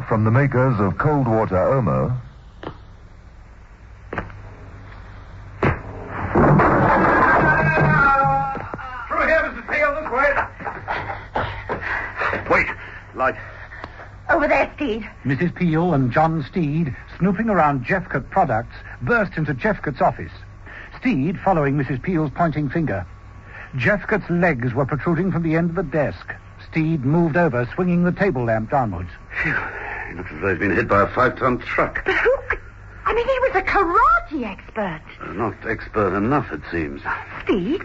from the makers of Cold Water Omo. Through here, Mrs. Peel, this way. Wait, light. Over there, Steed. Mrs. Peel and John Steed, snooping around Jeffcott Products, burst into Jeffcott's office. Steed following Mrs. Peel's pointing finger. Jeffcott's legs were protruding from the end of the desk. Steed moved over, swinging the table lamp downwards. Phew. He looks as though he's been hit by a 5-ton truck. But who... I mean, he was a karate expert. Not expert enough, it seems. Steed,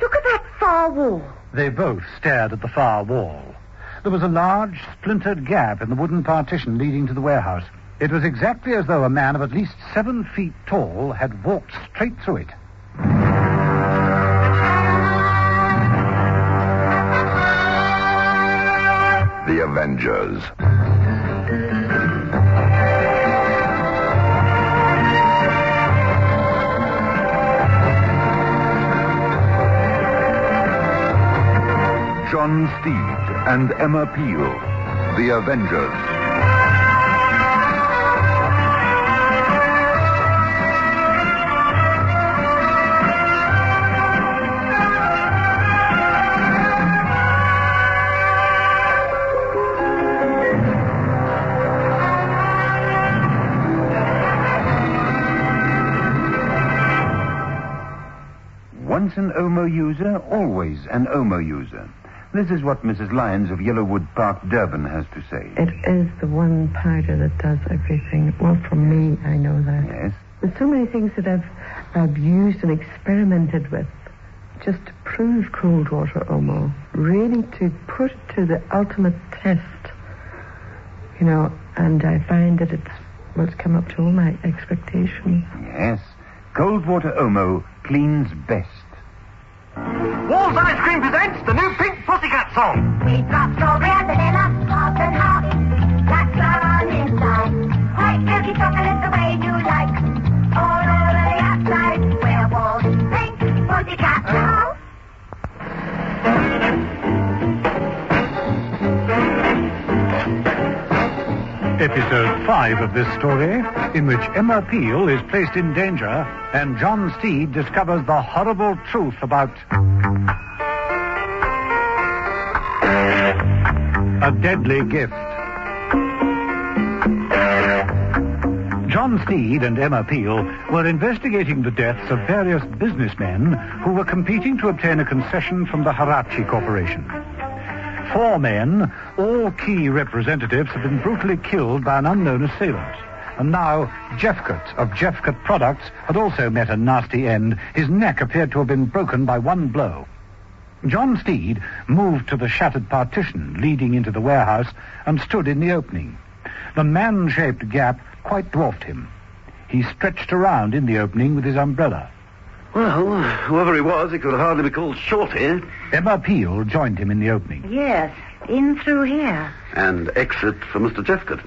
look at that far wall. They both stared at the far wall. There was a large, splintered gap in the wooden partition leading to the warehouse. It was exactly as though a man of at least 7 feet tall had walked straight through it. The Avengers. John Steed and Emma Peel. The Avengers. Once an Omo user, always an Omo user. This is what Mrs. Lyons of Yellowwood Park, Durban, has to say. It is the one powder that does everything. Well, for me, I know that. Yes. There's so many things that I've used and experimented with just to prove cold water Omo. Really to put it to the ultimate test. You know, and I find that it's come up to all my expectations. Yes. Cold water Omo cleans best. Walls Ice Cream presents the new Pink Pussycat song. We've got strawberry and vanilla, soft and hot. Black sun inside. White milky chocolate the way you like. All over the outside. Where walls Pink Pussycat now. Episode 5 of this story, in which Emma Peel is placed in danger and John Steed discovers the horrible truth about a deadly gift. John Steed and Emma Peel were investigating the deaths of various businessmen who were competing to obtain a concession from the Harachi Corporation. 4 men, all key representatives, had been brutally killed by an unknown assailant. And now Jeffcott of Jeffcott Products had also met a nasty end. His neck appeared to have been broken by one blow. John Steed moved to the shattered partition leading into the warehouse and stood in the opening. The man-shaped gap quite dwarfed him. He stretched around in the opening with his umbrella. Well, whoever he was, he could hardly be called Shorty. Emma Peel joined him in the opening. Yes, in through here. And exit for Mr. Jeffcott.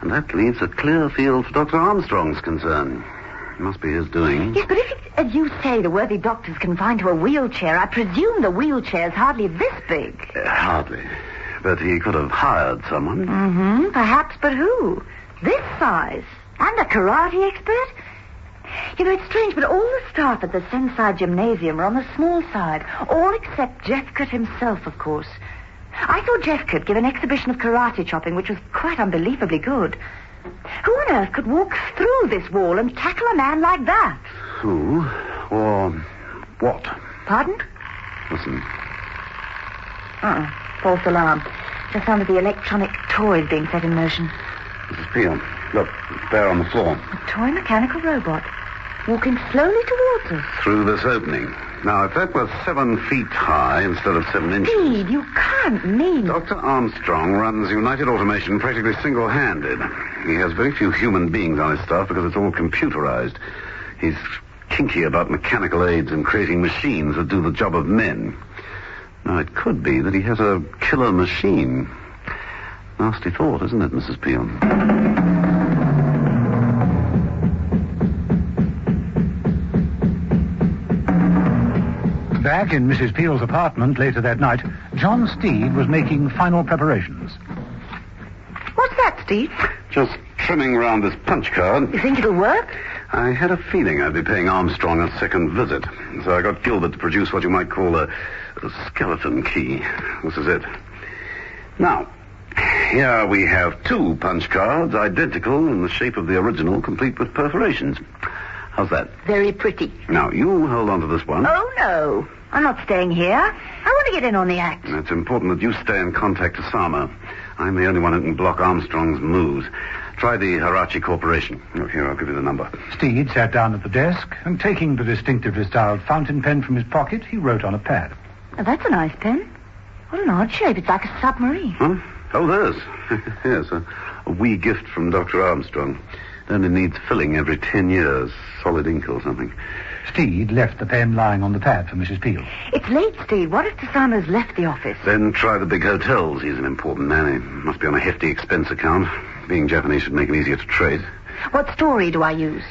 And that leaves a clear field for Dr. Armstrong's concern. It must be his doing. Yes, but if it's, as you say, the worthy doctor's confined to a wheelchair, I presume the wheelchair's hardly this big. Hardly. But he could have hired someone. Mm-hmm, perhaps, but who? This size? And a karate expert? You know, it's strange, but all the staff at the Sensei Gymnasium are on the small side. All except Jeffcott himself, of course. I saw Jeffcott give an exhibition of karate chopping, which was quite unbelievably good. Who on earth could walk through this wall and tackle a man like that? Who? Or what? Pardon? Listen. False alarm. Just sounded the electronic toys being set in motion. Mrs. Peel, look, there on the floor. A toy mechanical robot. Walking slowly towards us. Through this opening. Now, if that were 7 feet high instead of 7 inches... Steed, you can't mean... Dr. Armstrong runs United Automation practically single-handed. He has very few human beings on his staff because it's all computerized. He's kinky about mechanical aids and creating machines that do the job of men. Now, it could be that he has a killer machine. Nasty thought, isn't it, Mrs. Peel? Back in Mrs. Peel's apartment later that night, John Steed was making final preparations. What's Steve? Just trimming round this punch card. You think it'll work? I had a feeling I'd be paying Armstrong a second visit. So I got Gilbert to produce what you might call a skeleton key. This is it. Now, here we have 2 punch cards, identical in the shape of the original, complete with perforations. How's that? Very pretty. Now, you hold on to this one. Oh, no. I'm not staying here. I want to get in on the act. And it's important that you stay in contact with Sama. I'm the only one who can block Armstrong's moves. Try the Harachi Corporation. Look, here, I'll give you the number. Steed sat down at the desk, and taking the distinctively styled fountain pen from his pocket, he wrote on a pad. Oh, that's a nice pen. What an odd shape. It's like a submarine. Huh? Oh, there's. Yes, a wee gift from Dr. Armstrong. Only needs filling every 10 years. Solid ink or something. Steed left the pen lying on the pad for Mrs. Peel. It's late, Steve. What if Tasama's left the office? Then try the big hotels. He's an important man. He must be on a hefty expense account. Being Japanese should make it easier to trade. What story do I use?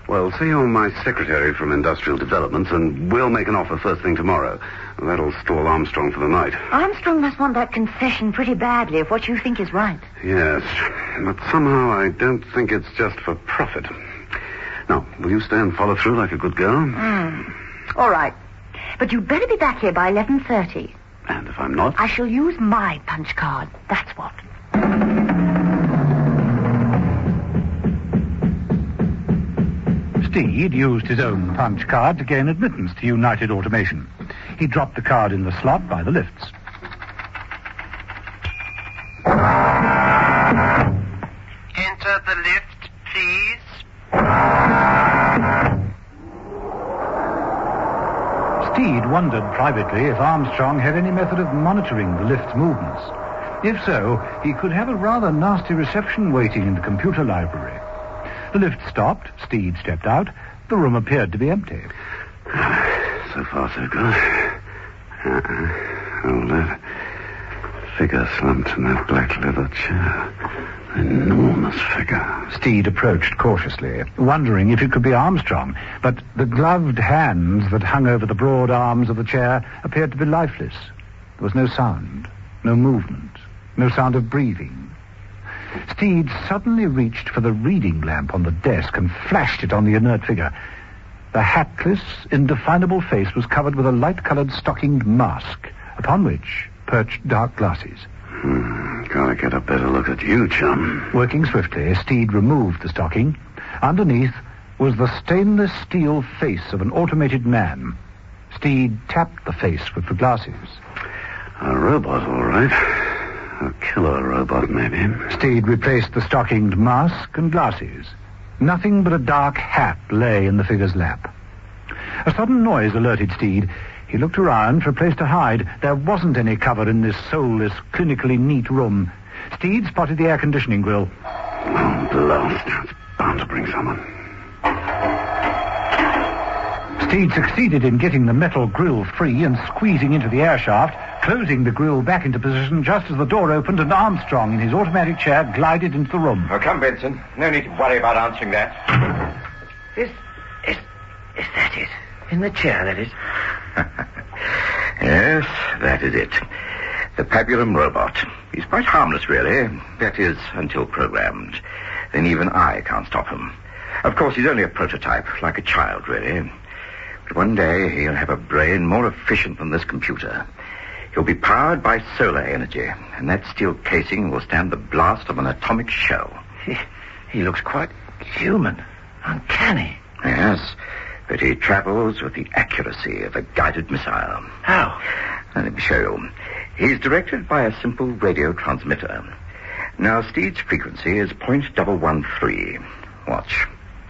Well, say you're my secretary from Industrial Development, and we'll make an offer first thing tomorrow. That'll stall Armstrong for the night. Armstrong must want that concession pretty badly if what you think is right. Yes, but somehow I don't think it's just for profit. Now, will you stay and follow through like a good girl? All right. But you'd better be back here by 11:30. And if I'm not? I shall use my punch card. That's what. Steed used his own punch card to gain admittance to United Automation. He dropped the card in the slot by the lifts. Enter the lift, please. Steed wondered privately if Armstrong had any method of monitoring the lift's movements. If so, he could have a rather nasty reception waiting in the computer library. The lift stopped. Steed stepped out. The room appeared to be empty. So far, so good. Oh, that figure slumped in that black leather chair. Enormous figure. Steed approached cautiously, wondering if it could be Armstrong, but the gloved hands that hung over the broad arms of the chair appeared to be lifeless. There was no sound, no movement, no sound of breathing. Steed suddenly reached for the reading lamp on the desk and flashed it on the inert figure. The hatless, indefinable face was covered with a light-colored stockinged mask, upon which perched dark glasses. Gotta get a better look at you, chum. Working swiftly, Steed removed the stocking. Underneath was the stainless steel face of an automated man. Steed tapped the face with the glasses. A robot, all right. A killer robot, maybe. Steed replaced the stockinged mask and glasses. Nothing but a dark hat lay in the figure's lap. A sudden noise alerted Steed. He looked around for a place to hide. There wasn't any cover in this soulless, clinically neat room. Steed spotted the air conditioning grill. Oh, blast. It's bound to bring someone. Steed succeeded in getting the metal grill free and squeezing into the air shaft, closing the grill back into position just as the door opened and Armstrong in his automatic chair glided into the room. Oh, come, Benson. No need to worry about answering that. Is that it? In the chair, that is? Yes, that is it. The Pabulum robot. He's quite harmless, really. That is, until programmed. Then even I can't stop him. Of course, he's only a prototype, like a child, really. But one day he'll have a brain more efficient than this computer. He'll be powered by solar energy, and that steel casing will stand the blast of an atomic shell. He looks quite human. Uncanny. Yes, but he travels with the accuracy of a guided missile. How? Let me show you. He's directed by a simple radio transmitter. Now, Steed's frequency is 0.113. Watch.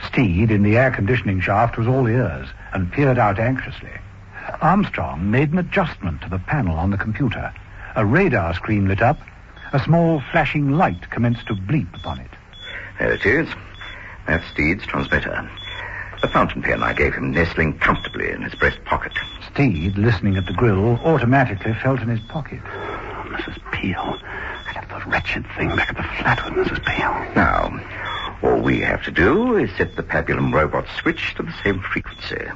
Steed, in the air conditioning shaft, was all ears and peered out anxiously. Armstrong made an adjustment to the panel on the computer. A radar screen lit up. A small flashing light commenced to bleep upon it. There it is. That's Steed's transmitter. The fountain pen I gave him nestling comfortably in his breast pocket. Steed, listening at the grill, automatically felt in his pocket. Oh, Mrs. Peel. I'd have the wretched thing back at the flat with Mrs. Peel. Now, all we have to do is set the Pabulum robot switch to the same frequency.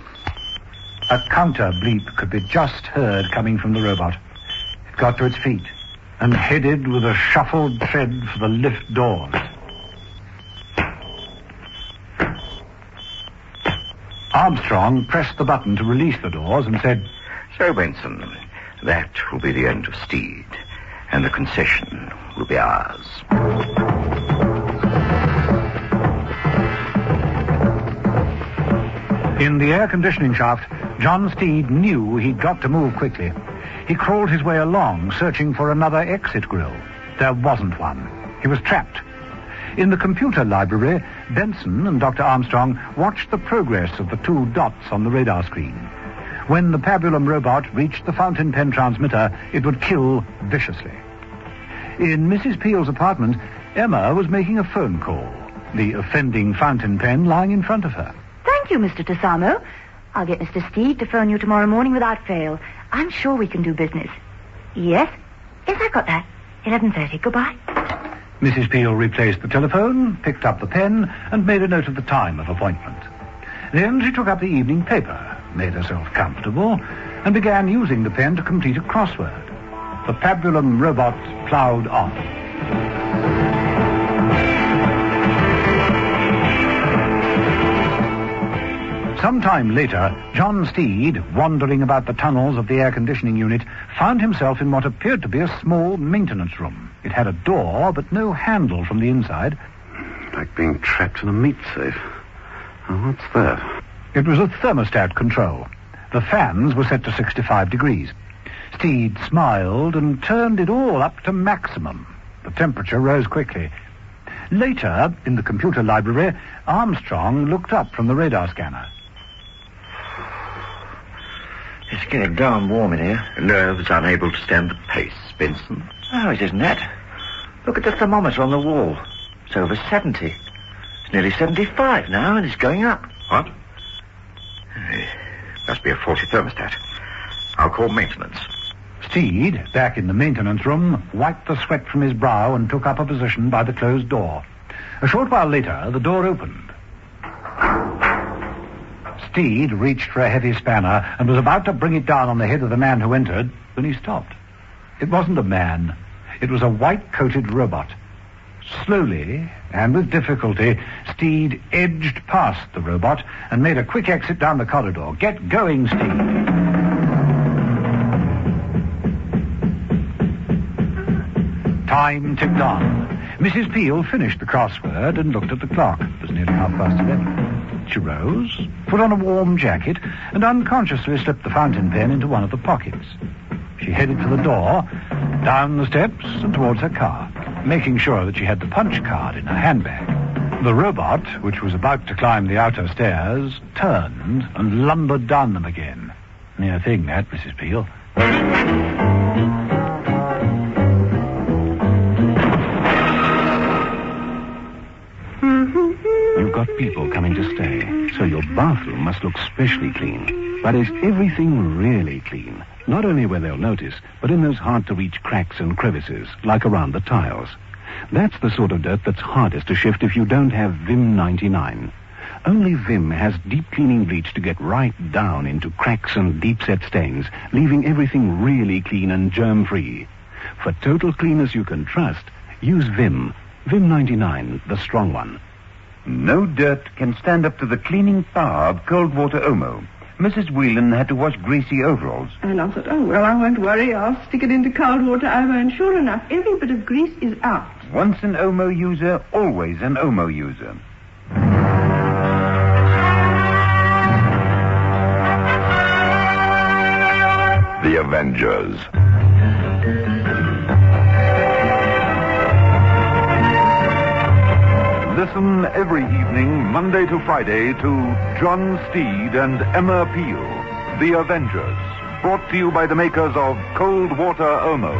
A counter bleep could be just heard coming from the robot. It got to its feet. and headed with a shuffled tread for the lift doors. Armstrong pressed the button to release the doors and said, "So, Benson, that will be the end of Steed, and the concession will be ours." In the air conditioning shaft, John Steed knew he'd got to move quickly. He crawled his way along, searching for another exit grill. There wasn't one. He was trapped. In the computer library, Benson and Dr. Armstrong watched the progress of the 2 dots on the radar screen. When the Pabulum robot reached the fountain pen transmitter, it would kill viciously. In Mrs. Peel's apartment, Emma was making a phone call, the offending fountain pen lying in front of her. Thank you, Mr. Tassamo. I'll get Mr. Steed to phone you tomorrow morning without fail. I'm sure we can do business. Yes? Yes, I've got that. 11:30. Goodbye. Mrs. Peel replaced the telephone, picked up the pen, and made a note of the time of appointment. Then she took up the evening paper, made herself comfortable, and began using the pen to complete a crossword. The Pabulum robot ploughed on. Some time later, John Steed, wandering about the tunnels of the air conditioning unit, found himself in what appeared to be a small maintenance room. It had a door, but no handle from the inside. Like being trapped in a meat safe. Oh, what's that? It was a thermostat control. The fans were set to 65 degrees. Steed smiled and turned it all up to maximum. The temperature rose quickly. Later, in the computer library, Armstrong looked up from the radar scanner. It's getting darn warm in here. Nerves unable to stand the pace, Benson. Oh, it isn't that. Look at the thermometer on the wall. It's over 70. It's nearly 75 now, and it's going up. What? Must be a faulty thermostat. I'll call maintenance. Steed, back in the maintenance room, wiped the sweat from his brow and took up a position by the closed door. A short while later, the door opened. Steed reached for a heavy spanner and was about to bring it down on the head of the man who entered when he stopped. It wasn't a man. It was a white-coated robot. Slowly, and with difficulty, Steed edged past the robot and made a quick exit down the corridor. Get going, Steed. Time ticked on. Mrs. Peel finished the crossword and looked at the clock. It was nearly 11:30. She rose, put on a warm jacket, and unconsciously slipped the fountain pen into one of the pockets. She headed for the door, down the steps, and towards her car, making sure that she had the punch card in her handbag. The robot, which was about to climb the outer stairs, turned and lumbered down them again. Near thing, that, Mrs. Peel. You've got people coming to stay, so your bathroom must look specially clean. But is everything really clean? Not only where they'll notice, but in those hard-to-reach cracks and crevices, like around the tiles. That's the sort of dirt that's hardest to shift if you don't have Vim 99. Only Vim has deep cleaning bleach to get right down into cracks and deep-set stains, leaving everything really clean and germ-free. For total cleaners you can trust, use Vim. Vim 99, the strong one. No dirt can stand up to the cleaning power of cold water Omo. Mrs. Whelan had to wash greasy overalls. And I thought, oh, well, I won't worry. I'll stick it into cold water Omo, and sure enough, every bit of grease is out. Once an Omo user, always an Omo user. The Avengers. Listen every evening, Monday to Friday, to John Steed and Emma Peel, The Avengers, brought to you by the makers of Cold Water Omo.